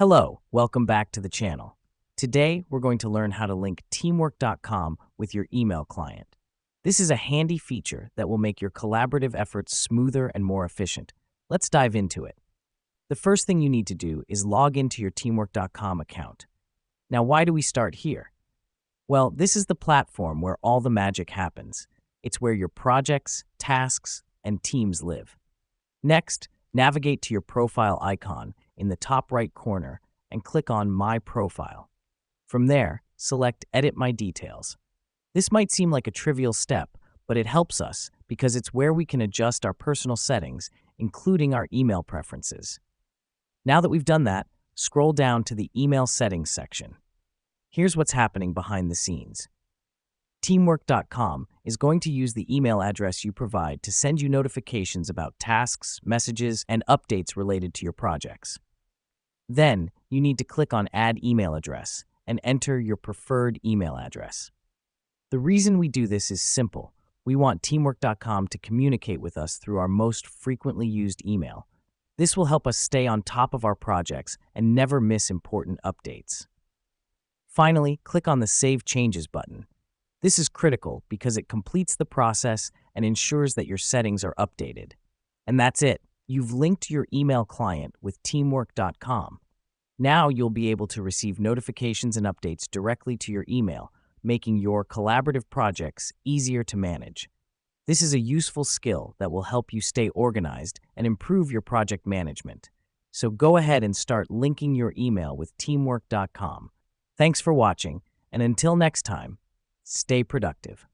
Hello, welcome back to the channel. Today, we're going to learn how to link teamwork.com with your email client. This is a handy feature that will make your collaborative efforts smoother and more efficient. Let's dive into it. The first thing you need to do is log into your teamwork.com account. Now, why do we start here? Well, this is the platform where all the magic happens. It's where your projects, tasks, and teams live. Next, navigate to your profile icon in the top right corner and click on My Profile. From there, select Edit My Details. This might seem like a trivial step, but it helps us because it's where we can adjust our personal settings, including our email preferences. Now that we've done that, scroll down to the Email Settings section. Here's what's happening behind the scenes. Teamwork.com is going to use the email address you provide to send you notifications about tasks, messages, and updates related to your projects. Then, you need to click on Add Email Address and enter your preferred email address. The reason we do this is simple. We want Teamwork.com to communicate with us through our most frequently used email. This will help us stay on top of our projects and never miss important updates. Finally, click on the Save Changes button. This is critical because it completes the process and ensures that your settings are updated. And that's it. You've linked your email client with Teamwork.com. Now you'll be able to receive notifications and updates directly to your email, making your collaborative projects easier to manage. This is a useful skill that will help you stay organized and improve your project management. So go ahead and start linking your email with Teamwork.com. Thanks for watching, and until next time, stay productive.